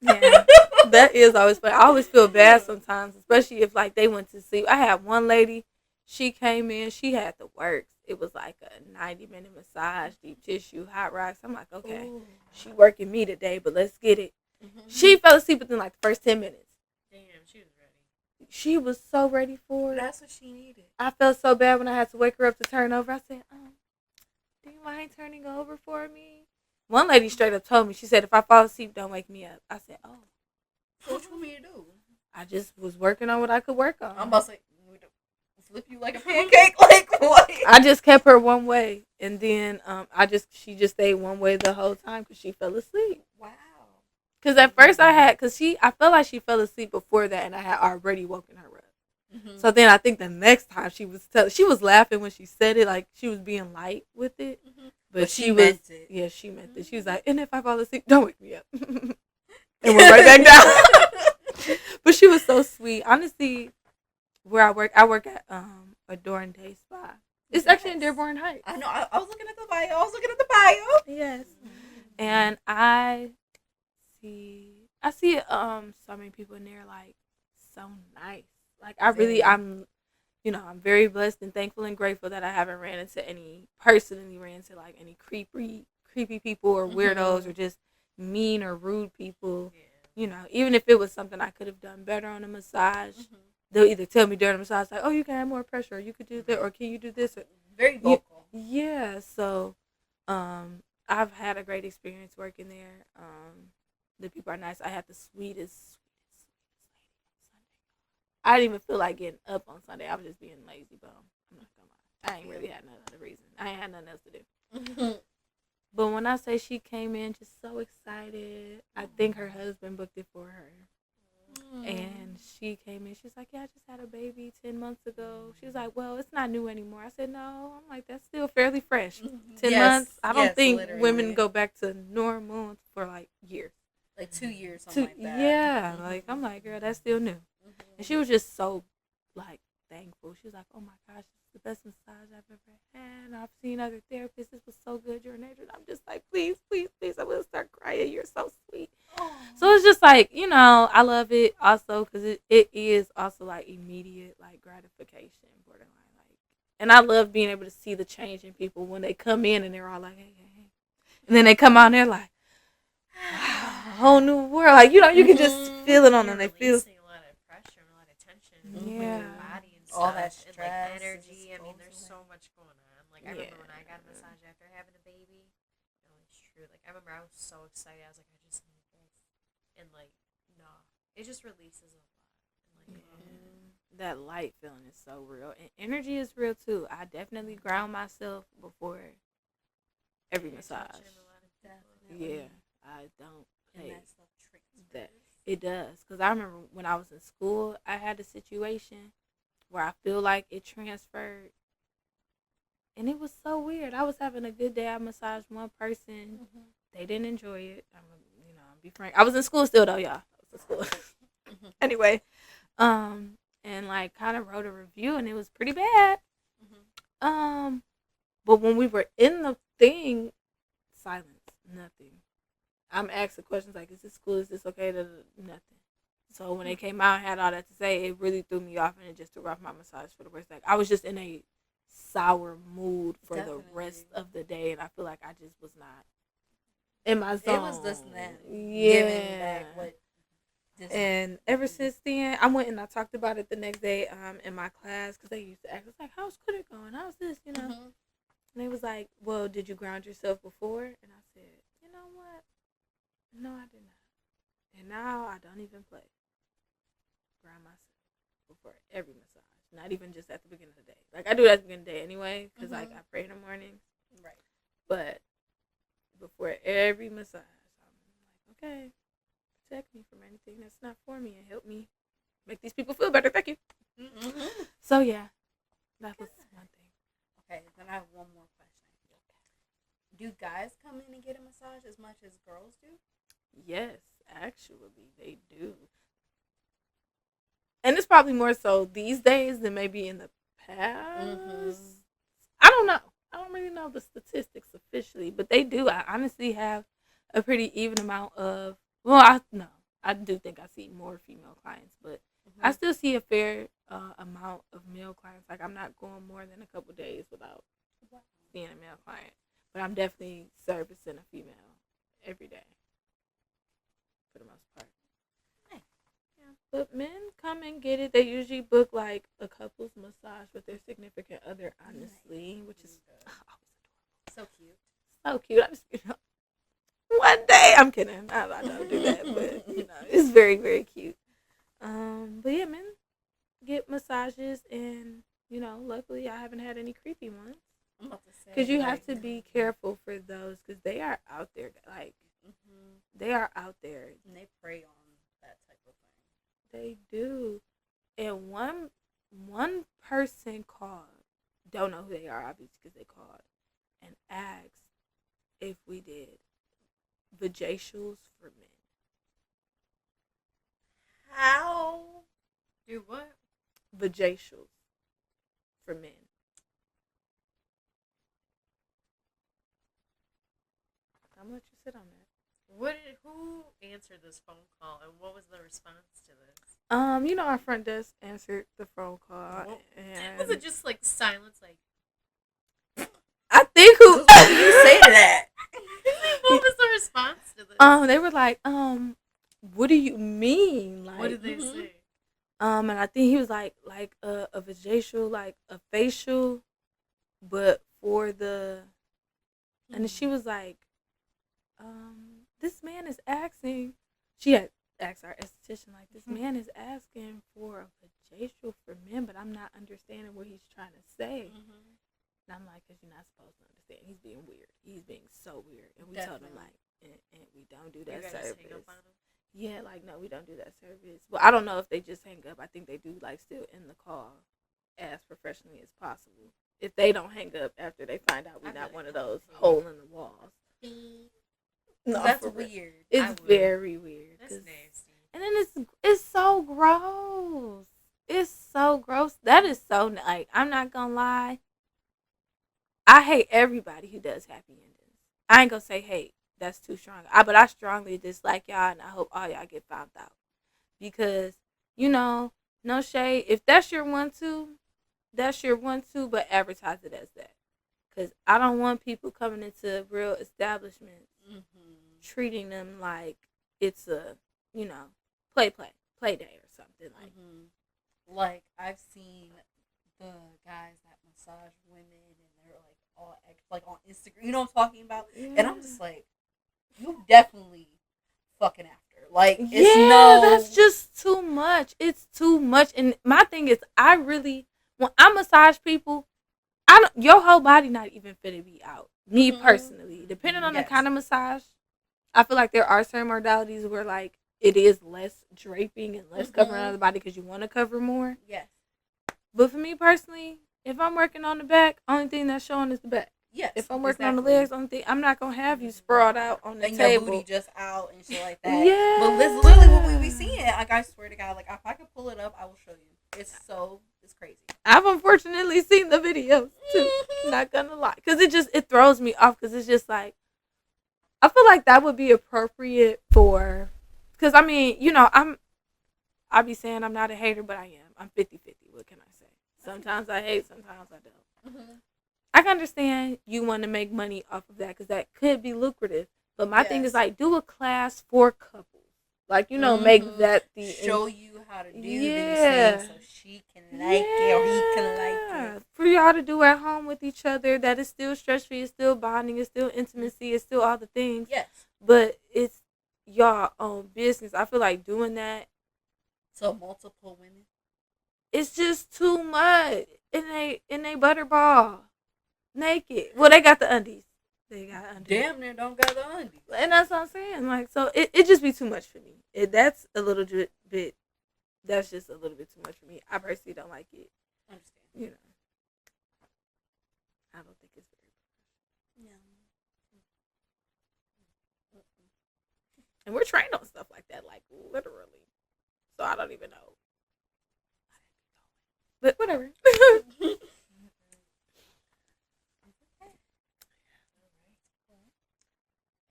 [SPEAKER 3] Yeah, that is always funny. I always feel bad sometimes, especially if like they went to sleep. I had one lady, she came in, she had the works. It was like a 90-minute massage, deep tissue, hot rocks. I'm like, okay,
[SPEAKER 4] Ooh.
[SPEAKER 3] she working me today, but let's get it.
[SPEAKER 4] Mhm.
[SPEAKER 3] She fell asleep within like the first 10 minutes.
[SPEAKER 2] Damn, she was ready.
[SPEAKER 3] She was so ready for it.
[SPEAKER 4] That's what she needed.
[SPEAKER 3] I felt so bad when I had to wake her up to turn over. I said, do you mind turning over for me? One lady straight up told me, she said, if I fall asleep, don't wake me up. I said, oh.
[SPEAKER 4] So what you want me to do?
[SPEAKER 3] I just was working on what I could work on.
[SPEAKER 4] I'm about to say, flip you like a pancake? Like what?
[SPEAKER 3] I just kept her one way, and then she just stayed one way the whole time because she fell asleep.
[SPEAKER 4] Wow.
[SPEAKER 3] Because at first I felt like she fell asleep before that, and I had already woken her up.
[SPEAKER 4] Mm-hmm.
[SPEAKER 3] So then I think the next time she was laughing when she said it, like she was being light with it.
[SPEAKER 4] Mm-hmm.
[SPEAKER 3] But
[SPEAKER 4] she meant it.
[SPEAKER 3] Yeah, she meant it. She was like, and if I fall asleep, don't wake me up. And went right back down. But she was so sweet. Honestly, where I work at Adorn Day Spa. It's actually in Dearborn Heights.
[SPEAKER 4] I know. I was looking at the bio.
[SPEAKER 3] Yes. And I see so many people in there, like, so nice. Like, I'm very blessed and thankful and grateful that I haven't ran into any creepy people or weirdos or just mean or rude people.
[SPEAKER 2] Yeah.
[SPEAKER 3] Even if it was something I could have done better on a massage, they'll either tell me during the massage, like, oh, you can have more pressure, or you could do that, or can you do this? Or,
[SPEAKER 4] Very vocal.
[SPEAKER 3] yeah, so I've had a great experience working there. The people are nice. I had the sweetest lady on Sunday. I didn't even feel like getting up on Sunday. I was just being lazy bum. I'm not gonna lie. I ain't really had no other reason. I ain't had nothing else to do. But when I say she came in just so excited, I think her husband booked it for her. And she came in, she's like, yeah, I just had a baby 10 months ago. She was like, well, it's not new anymore. I said, no. I'm like, that's still fairly fresh. 10 months? I don't think
[SPEAKER 4] literally.
[SPEAKER 3] women go back to normal for like years.
[SPEAKER 4] Like 2 years, something like that.
[SPEAKER 3] Yeah, like, I'm like, girl, that's still new. And she was just so, like, thankful. She was like, oh my gosh, it's the best massage I've ever had. I've seen other therapists. This was so good. You're an angel. I'm just like, please, please, please. I'm going to start crying. You're so sweet. So it's just like, I love it also because it is also like immediate like gratification, borderline, like, and I love being able to see the change in people when they come in and they're all like, hey, hey, hey. And then they come out and they're like, wow, whole new world. Like, you can just feel it on them. They feel
[SPEAKER 2] releasing a lot of pressure and a lot of tension with
[SPEAKER 3] Yeah.
[SPEAKER 2] your body and stuff.
[SPEAKER 4] All that
[SPEAKER 2] and
[SPEAKER 4] stress
[SPEAKER 2] like
[SPEAKER 4] is
[SPEAKER 2] energy. I
[SPEAKER 4] just
[SPEAKER 2] mean, there's
[SPEAKER 4] goes
[SPEAKER 2] so much going on. Like I remember
[SPEAKER 3] Yeah.
[SPEAKER 2] when I got a massage after having a baby. No, it's true. Like I remember I was so excited. I was like, I just need this, and like, no, it just releases a lot. And like,
[SPEAKER 3] that light feeling is so real, and energy is real too. I definitely ground myself before every
[SPEAKER 2] you're
[SPEAKER 3] massage.
[SPEAKER 2] touching a lot of people.
[SPEAKER 4] Definitely.
[SPEAKER 3] Yeah, I don't
[SPEAKER 4] And
[SPEAKER 3] play.
[SPEAKER 4] that stuff transfers.
[SPEAKER 3] That It does, because I remember when I was in school, I had a situation where I feel like it transferred, and it was so weird. I was having a good day. I massaged one person. They didn't enjoy it. I'm be frank. I was in school still though, y'all. I was in school. Anyway, And like kind of wrote a review, and it was pretty bad.
[SPEAKER 4] Mm-hmm.
[SPEAKER 3] But when we were in the thing, silence, nothing. I'm asking questions like, "Is this cool? Is this okay?" Nothing. So when they came out and had all that to say, it really threw me off, and it just threw off my massage for the rest. Like I was just in a sour mood for the rest
[SPEAKER 4] Definitely.
[SPEAKER 3] of the day, and I feel like I just was not in my zone.
[SPEAKER 4] It was this and that.
[SPEAKER 3] Yeah.
[SPEAKER 4] Giving back what.
[SPEAKER 3] And ever since then, I went and I talked about it the next day in my class because they used to ask, "It's like, how's credit going? How's this?" You know.
[SPEAKER 4] Mhm.
[SPEAKER 3] And they was like, "Well, did you ground yourself before?" And I said, "You know what? No, I did not. And now I don't even play. Ground myself before every massage. Not even just at the beginning of the day. Like I do it at the beginning of the day anyway because like I pray in the morning.
[SPEAKER 4] Right.
[SPEAKER 3] But before every massage, I'm like, okay, protect me from anything that's not for me and help me make these people feel better. Thank you."
[SPEAKER 4] Mm-hmm.
[SPEAKER 3] So yeah, that was one thing.
[SPEAKER 4] Okay, then I have one more question. Do guys come in and get a massage as much as girls do?
[SPEAKER 3] Yes, actually, they do. And it's probably more so these days than maybe in the past. I don't know. I don't really know the statistics officially, but they do. I honestly have a pretty even amount of. Well, I do think I see more female clients, but I still see a fair amount of male clients. Like I'm not going more than a couple days without seeing a male client, but I'm definitely servicing a female every day for the most part.
[SPEAKER 4] Nice.
[SPEAKER 3] Yeah, but men come and get it. They usually book like a couple's massage with their significant other, honestly, which is
[SPEAKER 4] So cute.
[SPEAKER 3] so cute. I just, one day, I'm kidding. I don't do that, but it's very, very cute. But yeah, men get massages, and luckily I haven't had any creepy ones.
[SPEAKER 4] I'm about to say
[SPEAKER 3] Because you have to be careful for those, because they are out there. Like they are out there.
[SPEAKER 4] And they prey on that type of thing.
[SPEAKER 3] They do. And one person called, don't know who they are, obviously, because they called and asked if we did vajacials for men.
[SPEAKER 4] How?
[SPEAKER 2] Do what?
[SPEAKER 3] Vajacials for men. I'm gonna let you sit on that.
[SPEAKER 2] Who answered this phone call, and what was the response to this?
[SPEAKER 3] Our front desk answered the phone call, and
[SPEAKER 2] Was it just like silence? Like,
[SPEAKER 3] I think who
[SPEAKER 4] What did you say to that?
[SPEAKER 2] what was the response to this?
[SPEAKER 3] They were like, what do you mean? Like,
[SPEAKER 2] What did they say?
[SPEAKER 3] And I think he was like a vajacial, like a facial, but for the, and then she was like, this man is asking. She had asked our esthetician, like, this man is asking for a vajacial for men, but I'm not understanding what he's trying to say. And I'm like, because you're not supposed to understand. He's being weird. He's being so weird. And we told him, like, and we don't do that service.
[SPEAKER 2] Hang up on him?
[SPEAKER 3] Yeah, like, no, we don't do that service. Well, I don't know if they just hang up. I think they do, like, still in the call as professionally as possible. If they don't hang up after they find out we're not one of those hole in the walls. No,
[SPEAKER 4] That's
[SPEAKER 3] for real.
[SPEAKER 4] weird.
[SPEAKER 3] It's very weird.
[SPEAKER 2] That's nasty.
[SPEAKER 3] And then it's so gross. It's so gross. That is so, like, I'm not gonna lie. I hate everybody who does happy endings. I ain't gonna say hate. That's too strong. But I strongly dislike y'all, and I hope all y'all get found out. Because, no shade. If that's your 1-2, that's your 1-2, but advertise it as that. Because I don't want people coming into real establishments treating them like it's a, play day or something.
[SPEAKER 4] Like, I've seen the guys that massage women, and they're like all like on Instagram. You know what I'm talking about?
[SPEAKER 3] Yeah.
[SPEAKER 4] And I'm just like, you definitely fucking after. Like, it's
[SPEAKER 3] that's just too much. It's too much. And my thing is, when I massage people, your whole body not even finna be out. Me personally, depending on the kind of massage, I feel like there are certain modalities where like it is less draping and less covering of the body because you want to cover more.
[SPEAKER 4] Yes.
[SPEAKER 3] But for me personally, if I'm working on the back, only thing that's showing is the back.
[SPEAKER 4] Yes.
[SPEAKER 3] If I'm working on the
[SPEAKER 4] exactly.
[SPEAKER 3] legs, only thing I'm not gonna have you sprawled out on the
[SPEAKER 4] And your
[SPEAKER 3] table.
[SPEAKER 4] booty just out and shit like that.
[SPEAKER 3] Yeah.
[SPEAKER 4] But this is literally what we be seeing. Like, I swear to God, like, if I could pull it up, I will show you. It's crazy.
[SPEAKER 3] I've unfortunately seen the videos too. Not gonna lie, because it throws me off. Because it's just like, I feel like that would be appropriate for, because I mean, I be saying I'm not a hater, but I am. I'm 50-50. What can I say? Sometimes I hate, sometimes I don't.
[SPEAKER 4] Mm-hmm.
[SPEAKER 3] I can understand you want to make money off of that because that could be lucrative. But my thing is like, do a class for couples. Like, make that the
[SPEAKER 4] show you how to do
[SPEAKER 3] Yeah.
[SPEAKER 4] these things so she can like it or he can like it.
[SPEAKER 3] For y'all to do at home with each other, that is still stress free, it's still bonding, it's still intimacy, it's still all the things.
[SPEAKER 4] Yes.
[SPEAKER 3] But it's y'all own business. I feel like doing that,
[SPEAKER 4] So multiple women.
[SPEAKER 3] it's just too much. And they butterball. Naked. Well, they got the undies. They got undies.
[SPEAKER 4] Damn near don't got the undies.
[SPEAKER 3] And that's what I'm saying. Like, so it just be too much for me. That's a little bit. That's just a little bit too much for me. I personally don't like it.
[SPEAKER 4] Understand.
[SPEAKER 3] I don't think it's very.
[SPEAKER 4] No.
[SPEAKER 3] And we're trained on stuff like that, like literally. So I don't even know. But whatever.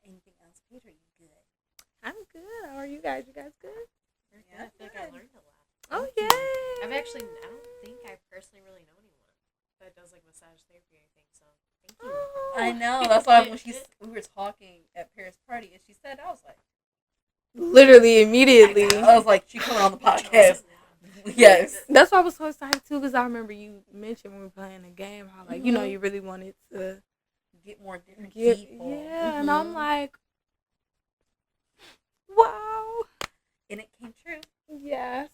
[SPEAKER 4] Anything else, Peter? You good?
[SPEAKER 3] I'm good. How are you guys? You guys good?
[SPEAKER 2] Yeah, I feel like I learned a lot.
[SPEAKER 3] Oh,
[SPEAKER 2] I
[SPEAKER 3] yay.
[SPEAKER 2] don't think I personally really know anyone that does like massage therapy or anything. So thank you.
[SPEAKER 3] Oh.
[SPEAKER 4] I know. That's why when we were talking at Paris party and she said, I was like,
[SPEAKER 3] Literally, immediately.
[SPEAKER 4] I was like, she coming on the podcast. Yes.
[SPEAKER 3] That's why I was so excited too, because I remember you mentioned when we were playing the game how, like,
[SPEAKER 4] Mhm.
[SPEAKER 3] you really wanted to
[SPEAKER 4] Get more different
[SPEAKER 3] get,
[SPEAKER 4] people.
[SPEAKER 3] yeah, and I'm
[SPEAKER 4] Mhm.
[SPEAKER 3] like, wow,
[SPEAKER 4] And it came true.
[SPEAKER 3] yes,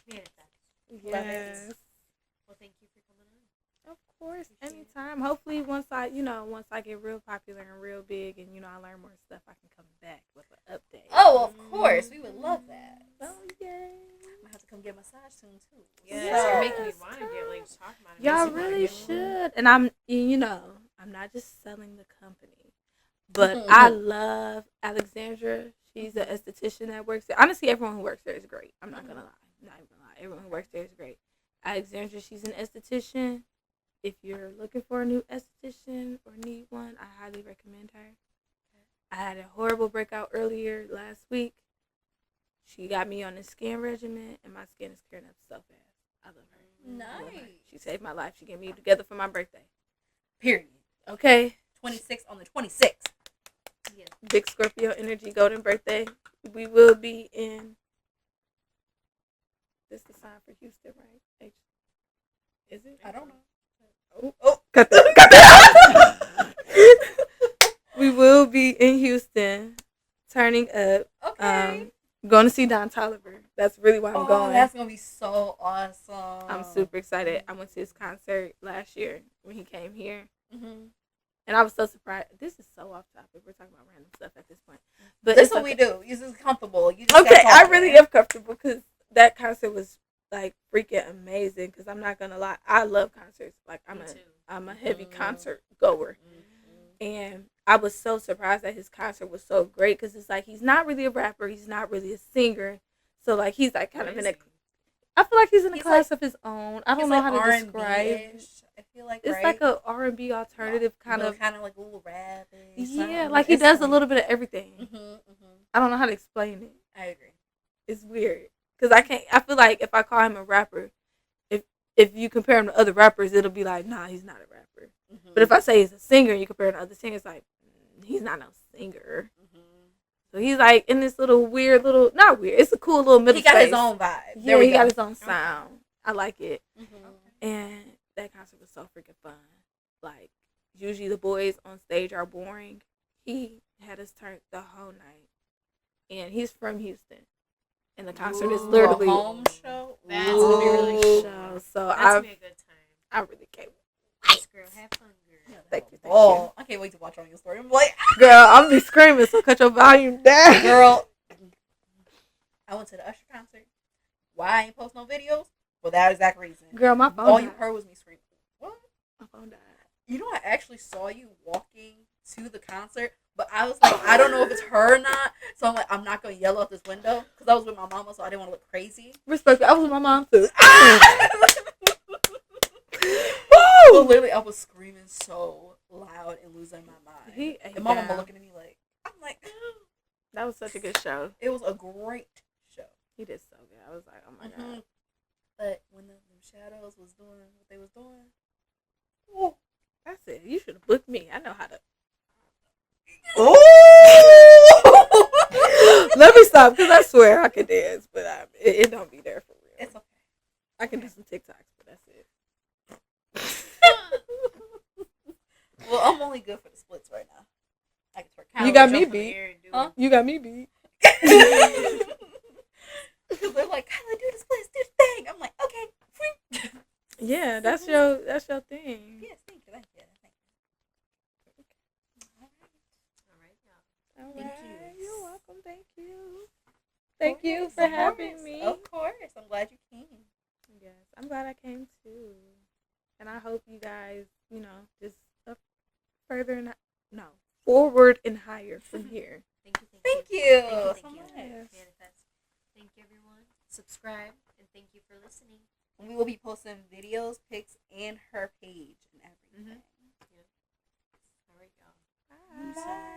[SPEAKER 2] Manifest.
[SPEAKER 3] yes,
[SPEAKER 2] Well, thank you for coming on.
[SPEAKER 3] of course,
[SPEAKER 2] Appreciate it.
[SPEAKER 3] anytime. Hopefully, once I get real popular and real big, and I learn more stuff, I can come back with an update.
[SPEAKER 4] Oh, of course. We would love that.
[SPEAKER 3] Oh yay!
[SPEAKER 4] I'm gonna have to come get a massage soon too.
[SPEAKER 2] Yeah,
[SPEAKER 3] Yes.
[SPEAKER 2] you're making me want to get like talk about it.
[SPEAKER 3] Y'all
[SPEAKER 2] Makes me wanna
[SPEAKER 3] really
[SPEAKER 2] get one.
[SPEAKER 3] should. And I'm not just selling the company, but I love Alexandra. She's an esthetician that works there. Honestly, everyone who works there is great. I'm not gonna lie. Not even gonna lie. Everyone who works there is great. Alexandra, she's an esthetician. If you're looking for a new esthetician or need one, I highly recommend her. I had a horrible breakout earlier last week. She got me on a skin regimen, and my skin is clearing up so fast. I love her. I love her.
[SPEAKER 4] Nice.
[SPEAKER 3] She saved my life. She got me together for my birthday.
[SPEAKER 4] Period.
[SPEAKER 3] Okay.
[SPEAKER 4] 26 on the 26th.
[SPEAKER 2] Yeah.
[SPEAKER 3] Big Scorpio energy, golden birthday. We will be in. This the sign for Houston, right? Is it?
[SPEAKER 4] I don't know.
[SPEAKER 3] Oh, cut that. We will be in Houston, turning up.
[SPEAKER 4] Okay.
[SPEAKER 3] Going to see Don Toliver. That's really why I'm going.
[SPEAKER 4] That's gonna be so awesome.
[SPEAKER 3] I'm super excited. I went to his concert last year when he came here.
[SPEAKER 4] Mm-hmm.
[SPEAKER 3] And I was so surprised. This is so off topic. We're talking about random stuff at this point. But
[SPEAKER 4] That's
[SPEAKER 3] it's
[SPEAKER 4] what
[SPEAKER 3] okay.
[SPEAKER 4] we do. You're just comfortable. You just
[SPEAKER 3] Okay,
[SPEAKER 4] gotta
[SPEAKER 3] I
[SPEAKER 4] talk
[SPEAKER 3] really
[SPEAKER 4] to
[SPEAKER 3] am comfortable because that concert was like freaking amazing. Because I'm not gonna lie, I love concerts. Like
[SPEAKER 2] Me too.
[SPEAKER 3] I'm a heavy
[SPEAKER 4] Mhm.
[SPEAKER 3] concert goer, and I was so surprised that his concert was so great. Because it's like he's not really a rapper, he's not really a singer, so like he's like kind of in a. I feel like he's in a
[SPEAKER 4] He's
[SPEAKER 3] class
[SPEAKER 4] like-
[SPEAKER 3] of his own. I don't
[SPEAKER 4] He's
[SPEAKER 3] know
[SPEAKER 4] like
[SPEAKER 3] how to
[SPEAKER 4] R&B-ish,
[SPEAKER 3] describe.
[SPEAKER 4] I feel like
[SPEAKER 3] It's
[SPEAKER 4] right?
[SPEAKER 3] like a R&B alternative kind of.
[SPEAKER 4] like a little rap.
[SPEAKER 3] Yeah, like he does a little bit of everything.
[SPEAKER 4] Mm-hmm.
[SPEAKER 3] I don't know how to explain it.
[SPEAKER 4] I agree.
[SPEAKER 3] It's weird because I can't. I feel like if I call him a rapper, if you compare him to other rappers, it'll be like, nah, he's not a rapper.
[SPEAKER 4] Mm-hmm.
[SPEAKER 3] But if I say he's a singer, and you compare him to other singers, like he's not no singer. So he's like in this little weird little, not weird. It's a cool little middle.
[SPEAKER 4] He got
[SPEAKER 3] space.
[SPEAKER 4] his own vibe.
[SPEAKER 3] Yeah,
[SPEAKER 4] There we
[SPEAKER 3] he
[SPEAKER 4] go.
[SPEAKER 3] got his own sound. I like it,
[SPEAKER 4] Mm-hmm.
[SPEAKER 3] and that concert was so freaking fun. Like usually the boys on stage are boring. He had us turn the whole night, and he's from Houston, and the concert is literally
[SPEAKER 4] a home show.
[SPEAKER 2] That's gonna be really
[SPEAKER 3] Ooh.
[SPEAKER 2] cool.
[SPEAKER 3] So
[SPEAKER 2] That's
[SPEAKER 3] I
[SPEAKER 2] gonna be a good time.
[SPEAKER 3] I really can't.
[SPEAKER 2] Yes, girl, have fun, girl.
[SPEAKER 3] Thank you.
[SPEAKER 4] Oh, I can't wait to watch on your story. I'm like,
[SPEAKER 3] Girl, I'm be screaming, so cut your volume down.
[SPEAKER 4] girl, I went to the Usher concert. Why I ain't post no videos? For that exact reason.
[SPEAKER 3] Girl, my phone
[SPEAKER 4] All
[SPEAKER 3] died.
[SPEAKER 4] you heard was me screaming. What?
[SPEAKER 3] My phone died.
[SPEAKER 4] You know, I actually saw you walking to the concert, but I was like, I don't know if it's her or not. So I'm like, I'm not gonna yell out this window because I was with my mama, so I didn't want to look crazy.
[SPEAKER 3] Respect. I was with my mom too.
[SPEAKER 4] So literally, I was screaming so loud and losing my mind. And my mama looking at me like, I'm like,
[SPEAKER 3] that was such a good show.
[SPEAKER 4] it was a great show.
[SPEAKER 3] He did so good. I was like, oh my god.
[SPEAKER 4] But when the Shadows was doing what they was doing, ooh.
[SPEAKER 3] That's it. You should have booked me. I know how to. Let me stop because I swear I could dance, but it don't be there for real.
[SPEAKER 4] It's okay.
[SPEAKER 3] I can do some TikToks, but that's it.
[SPEAKER 4] Well, I'm only good for the splits right now. I can twerk.
[SPEAKER 3] You got me
[SPEAKER 2] Jump in the
[SPEAKER 3] beat.
[SPEAKER 2] air and do
[SPEAKER 4] Huh?
[SPEAKER 2] it.
[SPEAKER 3] You got me beat.
[SPEAKER 4] Because they're like, Kyla, do the splits, do the thing. I'm like, okay.
[SPEAKER 3] Yeah, that's your thing.
[SPEAKER 4] Yes, thank you.
[SPEAKER 2] All right, y'all.
[SPEAKER 3] All
[SPEAKER 4] Thank
[SPEAKER 3] right.
[SPEAKER 4] you.
[SPEAKER 3] You're welcome. Thank you. Thank you
[SPEAKER 4] Of
[SPEAKER 3] for
[SPEAKER 4] course,
[SPEAKER 3] having me.
[SPEAKER 4] Of course. I'm glad you came.
[SPEAKER 3] Yes, I'm glad I came too. And I hope you guys, just up further and forward and higher from here.
[SPEAKER 2] Thank you.
[SPEAKER 4] Thank you.
[SPEAKER 2] Thank
[SPEAKER 4] so
[SPEAKER 2] you.
[SPEAKER 4] much.
[SPEAKER 2] Manifest. Thank you, everyone. Subscribe, and thank you for listening.
[SPEAKER 4] And we will be posting videos, pics, and her page and everything.
[SPEAKER 2] All right, y'all.
[SPEAKER 3] Bye.